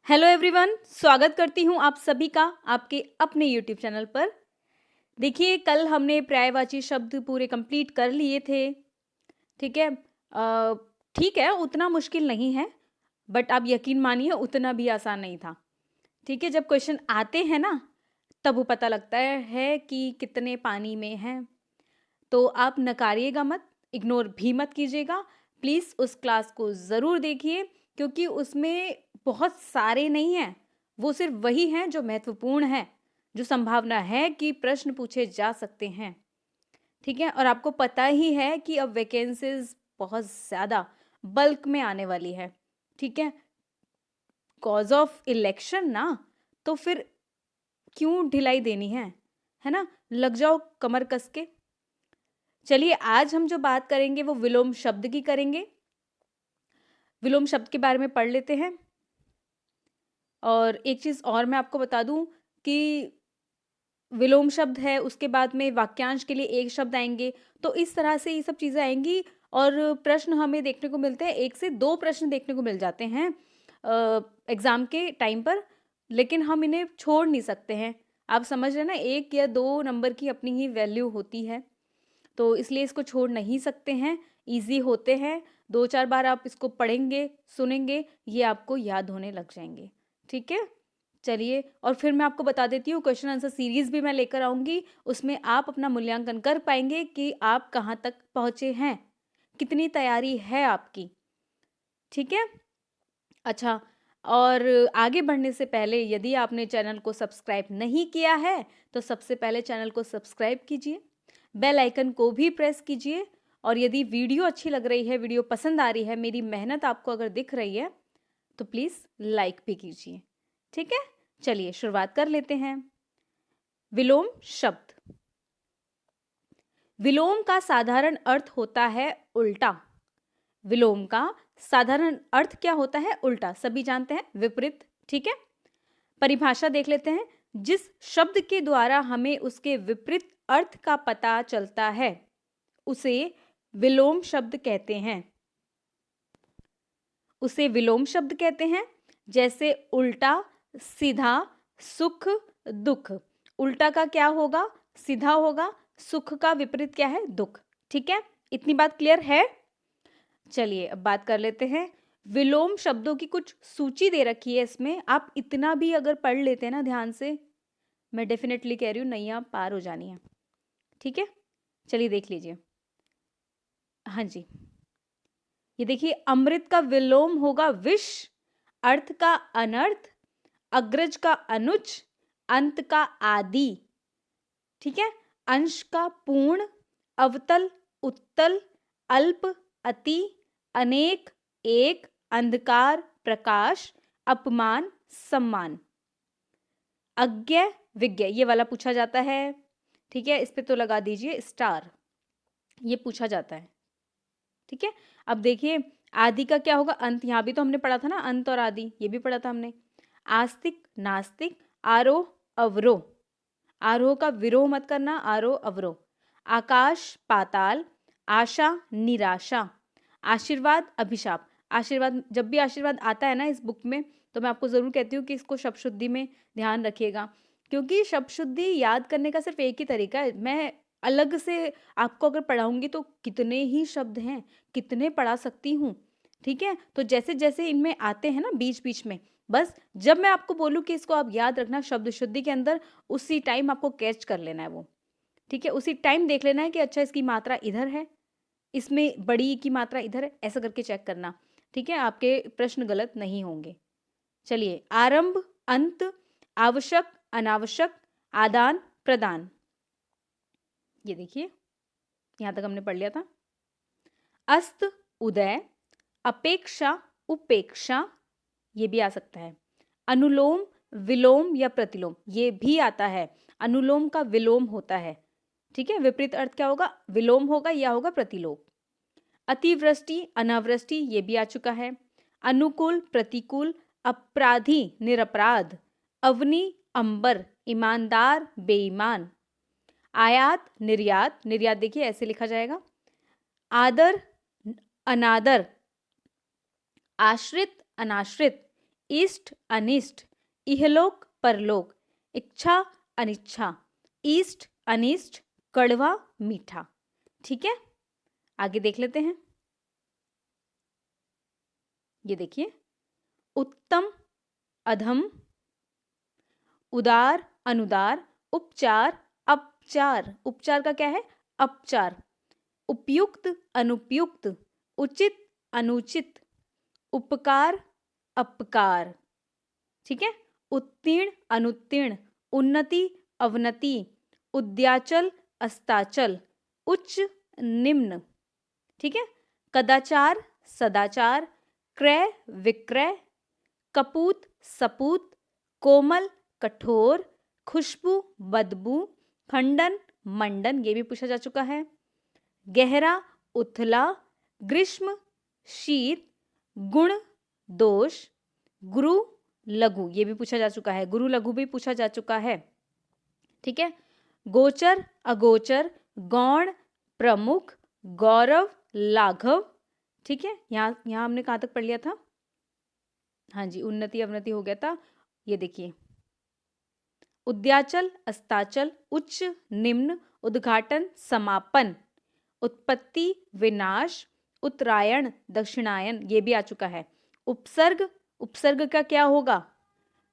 Hello everyone, स्वागत करती हूँ आप सभी का आपके अपने यूट्यूब चैनल पर। देखिए, कल हमने पर्यायवाची शब्द पूरे कंप्लीट कर लिए थे। ठीक है। ठीक है, उतना मुश्किल नहीं है, बट आप यकीन मानिए उतना भी आसान नहीं था। ठीक है, जब क्वेश्चन आते हैं ना, तब वो पता लगता है कि कितने पानी में हैं। तो आप नकारिएगा मत, इग्नोर भी मत कीजिएगा। प्लीज़ उस क्लास को ज़रूर देखिए, क्योंकि उसमें बहुत सारे नहीं हैं, वो सिर्फ वही हैं जो महत्वपूर्ण हैं, जो संभावना है कि प्रश्न पूछे जा सकते हैं। ठीक है, और आपको पता ही है कि अब वैकेंसीज बहुत ज़्यादा बल्क में आने वाली है। ठीक है, कॉज ऑफ इलेक्शन ना, तो फिर क्यों ढिलाई देनी है ना? लग जाओ कमर कस के। चलिए, आज हम जो बात करेंगे वो विलोम शब्द की करेंगे। विलोम शब्द के बारे में पढ़ लेते हैं। और एक चीज़ और मैं आपको बता दूं कि विलोम शब्द है, उसके बाद में वाक्यांश के लिए एक शब्द आएंगे, तो इस तरह से ये सब चीज़ें आएंगी। और प्रश्न हमें देखने को मिलते हैं, 1 से 2 प्रश्न देखने को मिल जाते हैं एग्ज़ाम के टाइम पर, लेकिन हम इन्हें छोड़ नहीं सकते हैं। आप समझ रहे हैं ना, 1 या 2 नंबर की अपनी ही वैल्यू होती है, तो इसलिए इसको छोड़ नहीं सकते हैं। इजी होते हैं, 2-4 बार आप इसको पढ़ेंगे, सुनेंगे, ये आपको याद होने लग जाएंगे। ठीक है, चलिए। और फिर मैं आपको बता देती हूँ, क्वेश्चन आंसर सीरीज भी मैं लेकर आऊँगी, उसमें आप अपना मूल्यांकन कर पाएंगे कि आप कहाँ तक पहुँचे हैं, कितनी तैयारी है आपकी। ठीक है, अच्छा। और आगे बढ़ने से पहले यदि आपने चैनल को सब्सक्राइब नहीं किया है, तो सबसे पहले चैनल को सब्सक्राइब कीजिए, बेल आइकन को भी प्रेस कीजिए। और यदि वीडियो अच्छी लग रही है, वीडियो पसंद आ रही है, मेरी मेहनत आपको अगर दिख रही है, तो प्लीज़ लाइक भी कीजिए। ठीक है, चलिए शुरुआत कर लेते हैं। विलोम शब्द। विलोम का साधारण अर्थ होता है उल्टा। विलोम का साधारण अर्थ क्या होता है? उल्टा। सभी जानते हैं, विपरीत। ठीक है, परिभाषा देख लेते हैं। जिस शब्द के द्वारा हमें उसके विपरीत अर्थ का पता चलता है, उसे विलोम शब्द कहते हैं। उसे विलोम शब्द कहते हैं। जैसे उल्टा, सीधा, सुख, दुख। उल्टा का क्या होगा? सीधा होगा। सुख का विपरीत क्या है? दुख। ठीक है, इतनी बात क्लियर है? चलिए अब बात कर लेते हैं। विलोम शब्दों की कुछ सूची दे रखी है इसमें, आप इतना भी अगर पढ़ लेते हैं ना ध्यान से, मैं डेफिनेटली कह रही हूँ नैया पार हो जानी है। ठीक है, चलिए देख लीजिए। हाँ जी, ये देखिए, अमृत का विलोम होगा विष, अर्थ का अनर्थ, अग्रज का अनुज, अंत का आदि। ठीक है, अंश का पूर्ण, अवतल, उत्तल, अल्प, अति, अनेक, एक, अंधकार, प्रकाश, अपमान, सम्मान। अज्ञ, विज्ञ, ये वाला पूछा जाता है। ठीक है, इस पे तो लगा दीजिए स्टार, ये पूछा जाता है। ठीक है, अब देखिए, आदि का क्या होगा? अंत। यहाँ भी तो हमने पढ़ा था ना, अंत और आदि, ये भी पढ़ा था हमने। आस्तिक, नास्तिक, आरोह, अवरोह। आरोह का विरोह मत करना, आरोह अवरोह। आकाश, पाताल, आशा, निराशा, आशीर्वाद, अभिशाप। आशीर्वाद, जब भी आशीर्वाद आता है ना इस बुक में, तो मैं आपको जरूर कहती हूँ कि इसको शब्द शुद्धि में ध्यान रखिएगा, क्योंकि शब्द शुद्धि याद करने का सिर्फ एक ही तरीका है। मैं अलग से आपको अगर पढ़ाऊंगी तो कितने ही शब्द हैं, कितने पढ़ा सकती हूँ। ठीक है, तो जैसे जैसे इनमें आते हैं ना बीच बीच में, बस जब मैं आपको बोलूँ कि इसको आप याद रखना शब्द शुद्धि के अंदर, उसी टाइम आपको कैच कर लेना है वो। ठीक है, उसी टाइम देख लेना है कि अच्छा इसकी मात्रा इधर है, इसमें बड़ी की मात्रा इधर है, ऐसा करके चेक करना। ठीक है, आपके प्रश्न गलत नहीं होंगे। चलिए, आरंभ, अंत, आवश्यक, अनावश्यक, आदान प्रदान। ये देखिए, यहां तक हमने पढ़ लिया था। अस्त, उदय, अपेक्षा, उपेक्षा, ये भी आ सकता है। अनुलोम, विलोम या प्रतिलोम, ये भी आता है। अनुलोम का विलोम होता है। ठीक है, विपरीत अर्थ क्या होगा? विलोम होगा या होगा प्रतिलोम। अतिवृष्टि, अनावृष्टि, ये भी आ चुका है। अनुकूल, प्रतिकूल, अपराधी, निरपराध, अवनी, अंबर, ईमानदार, बेईमान। आयात, निर्यात, निर्यात देखिए ऐसे लिखा जाएगा। आदर, अनादर, आश्रित, अनाश्रित, इष्ट अनिष्ट, इहलोक परलोक, इच्छा अनिच्छा, इष्ट अनिष्ट, कड़वा मीठा। ठीक है, आगे देख लेते हैं। ये देखिए, उत्तम अधम, उदार अनुदार, उपचार अपचार, उपचार का क्या है अपचार, उपयुक्त अनुपयुक्त, उचित अनुचित, उपकार अपकार। ठीक है, उत्तीर्ण अनुत्तीर्ण, उन्नति अवनति, उद्याचल अस्ताचल, उच्च निम्न। ठीक है, कदाचार सदाचार, क्रय विक्रय, कपूत सपूत, कोमल कठोर, खुशबू बदबू, खंडन मंडन, ये भी पूछा जा चुका है, गहरा उथला, ग्रीष्म शीत, गुण दोष, गुरु लघु, ये भी पूछा जा चुका है, गुरु लघु भी पूछा जा चुका है। ठीक है, गोचर अगोचर, गौण प्रमुख, गौरव लाघव। ठीक है, यहाँ हमने कहाँ तक पढ़ लिया था? हाँ जी, उन्नति अवनति हो गया था। ये देखिए, उद्याचल अस्ताचल, उच्च निम्न, उद्घाटन समापन, उत्पत्ति विनाश, उत्तरायण दक्षिणायन, ये भी आ चुका है। उपसर्ग, उपसर्ग का क्या होगा?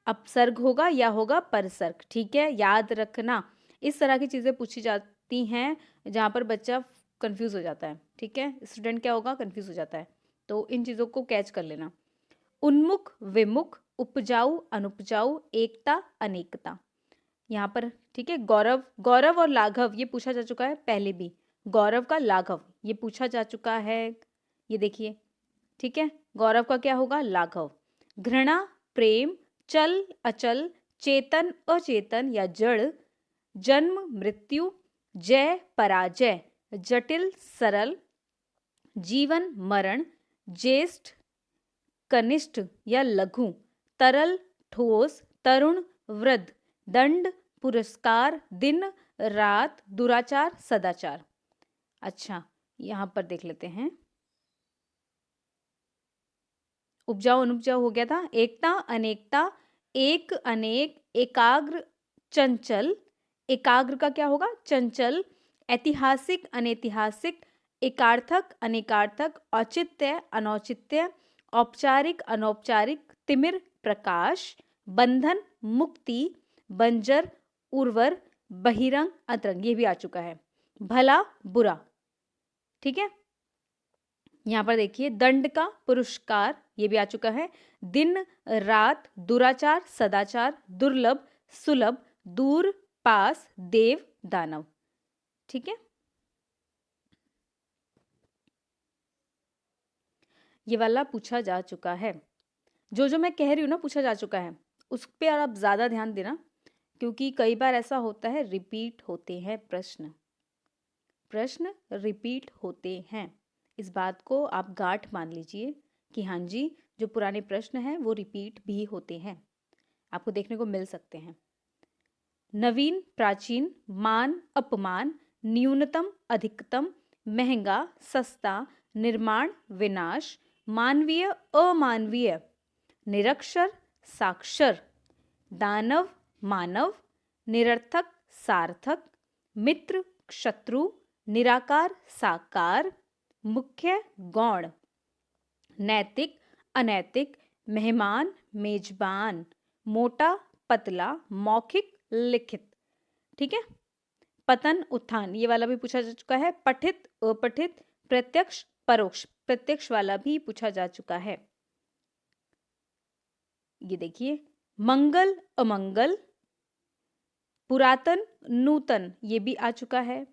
अपसर्ग होगा या होगा परसर्ग। ठीक है, याद रखना, इस तरह की चीजें पूछी जाती हैं जहां पर बच्चा कंफ्यूज हो जाता है। ठीक है, स्टूडेंट क्या होगा, कंफ्यूज हो जाता है, तो इन चीजों को कैच कर लेना। उन्मुख विमुख, उपजाऊ अनुपजाऊ, एकता अनेकता, यहाँ पर। ठीक है, गौरव, गौरव और लाघव ये पूछा जा चुका है पहले भी, गौरव का लाघव ये पूछा जा चुका है। ये देखिए, ठीक है, गौरव का क्या होगा, लाघव। घृणा प्रेम, चल अचल, चेतन अचेतन या जड़, जन्म मृत्यु, जय पराजय, जटिल सरल, जीवन मरण, ज्येष्ठ कनिष्ठ या लघु, तरल ठोस, तरुण वृद्ध, दंड पुरस्कार, दिन रात, दुराचार सदाचार। अच्छा, यहां पर देख लेते हैं, उपजाऊ अनुपजाऊ हो गया था, एकता अनेकता, एक अनेक, एकाग्र चंचल, एकाग्र का क्या होगा, चंचल, ऐतिहासिक अनैतिहासिक, एकार्थक अनेकार्थक, औचित्य अनौचित्य, औपचारिक अनौपचारिक, तिमिर प्रकाश, बंधन मुक्ति, बंजर उर्वर, बहिरंग अतरंग, ये भी आ चुका है। भला बुरा, ठीक है, यहाँ पर देखिए, दंड का पुरस्कार, ये भी आ चुका है। दिन रात, दुराचार सदाचार, दुर्लभ सुलभ, दूर पास, देव दानव। ठीक है, ये वाला पूछा जा चुका है। जो मैं कह रही हूँ ना पूछा जा चुका है, उस पर आप ज्यादा ध्यान देना, क्योंकि कई बार ऐसा होता है रिपीट होते हैं प्रश्न, प्रश्न रिपीट होते हैं। इस बात को आप गांठ मान लीजिए कि हाँ जी, जो पुराने प्रश्न हैं वो रिपीट भी होते हैं, आपको देखने को मिल सकते हैं। नवीन प्राचीन, मान अपमान, न्यूनतम अधिकतम, महंगा सस्ता, निर्माण विनाश, मानवीय अमानवीय, निरक्षर साक्षर, दानव मानव, निरर्थक सार्थक, मित्र शत्रु, निराकार साकार, मुख्य गौण, नैतिक अनैतिक, मेहमान मेजबान, मोटा पतला, मौखिक लिखित। ठीक है, पतन उत्थान, ये वाला भी पूछा जा चुका है। पठित अपठित, प्रत्यक्ष परोक्ष, प्रत्यक्ष वाला भी पूछा जा चुका है। ये देखिए, मंगल अमंगल, पुरातन नूतन, ये भी आ चुका है।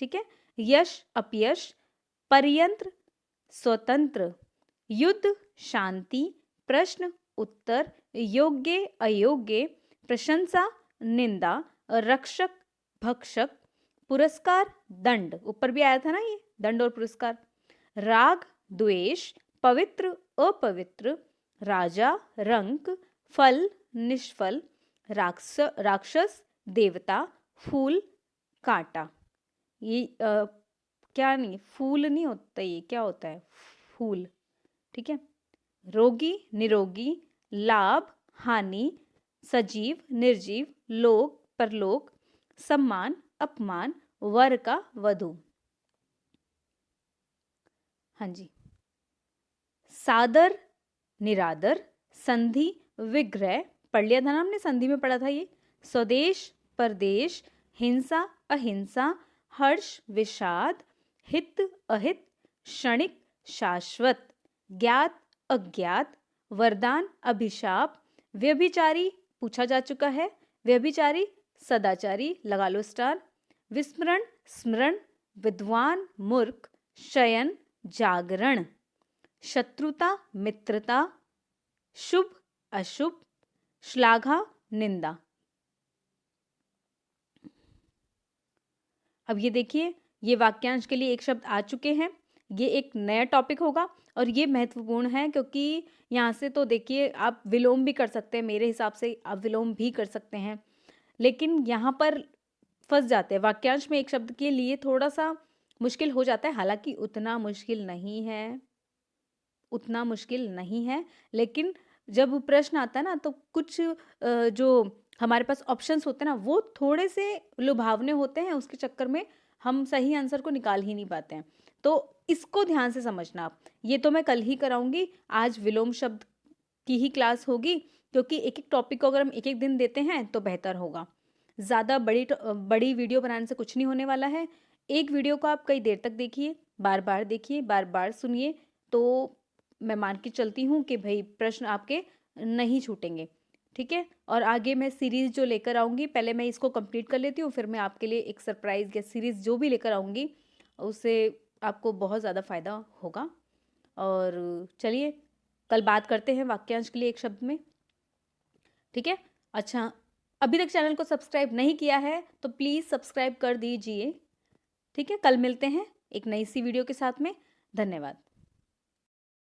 ठीक है, यश अपयश, पर्यंत्र स्वतंत्र, युद्ध शांति, प्रश्न उत्तर, योग्य अयोग्य, प्रशंसा निंदा, रक्षक भक्षक, पुरस्कार दंड, ऊपर भी आया था ना ये दंड और पुरस्कार, राग द्वेष, पवित्र अपवित्र, राजा रंक, फल निष्फल, राक्षस देवता, फूल कांटा। ये क्या नहीं, फूल नहीं होता, ये क्या होता है, फूल। ठीक है, रोगी निरोगी, लाभ, हानि, सजीव, निर्जीव, लोक, परलोक, सम्मान, अपमान, वर का वधु। हाँ जी। सादर, निरादर, संधि, विग्रह, पढ़ लिया था ना हमने, संधि में पढ़ा था ये। स्वदेश, परदेश, हिंसा, अहिंसा, हर्ष, विषाद, हित, अहित, क्षणिक, शाश्वत, ज्ञात, अज्ञात, वरदान, अभिशाप, व्यभिचारी पूछा जा चुका है, व्यभिचारी, सदाचारी, लगा लो स्टार, विस्मरण, स्मरण, विद्वान, मूर्ख, शयन, जागरण, शत्रुता, मित्रता, शुभ, अशुभ, श्लाघा, निंदा। अब ये देखिए, ये वाक्यांश के लिए एक शब्द आ चुके हैं। ये एक नया टॉपिक होगा और ये महत्वपूर्ण है क्योंकि यहाँ से तो देखिए आप विलोम भी कर सकते हैं, मेरे हिसाब से आप विलोम भी कर सकते हैं, लेकिन यहाँ पर फंस जाते हैं। वाक्यांश में एक शब्द के लिए थोड़ा सा मुश्किल हो जाता है, हालांकि उतना मुश्किल नहीं है, उतना मुश्किल नहीं है, लेकिन जब प्रश्न आता है ना तो कुछ जो हमारे पास ऑप्शंस होते हैं ना वो थोड़े से लुभावने होते हैं, उसके चक्कर में हम सही आंसर को निकाल ही नहीं पाते हैं। तो इसको ध्यान से समझना आप। ये तो मैं कल ही कराऊंगी, आज विलोम शब्द की ही क्लास होगी, क्योंकि एक एक टॉपिक को अगर हम एक एक दिन देते हैं तो बेहतर होगा। ज़्यादा बड़ी वीडियो बनाने से कुछ नहीं होने वाला है। एक वीडियो को आप कई देर तक देखिए, बार बार देखिए, बार बार सुनिए, तो मैं मान के चलती हूँ कि भाई प्रश्न आपके नहीं छूटेंगे। ठीक है, और आगे मैं सीरीज़ जो लेकर आऊँगी, पहले मैं इसको कंप्लीट कर लेती हूँ, फिर मैं आपके लिए एक सरप्राइज़ या सीरीज़ जो भी लेकर आऊँगी उससे आपको बहुत ज़्यादा फ़ायदा होगा। और चलिए कल बात करते हैं वाक्यांश के लिए एक शब्द में। ठीक है, अच्छा, अभी तक चैनल को सब्सक्राइब नहीं किया है तो प्लीज़ सब्सक्राइब कर दीजिए। ठीक है, कल मिलते हैं एक नई सी वीडियो के साथ में। धन्यवाद।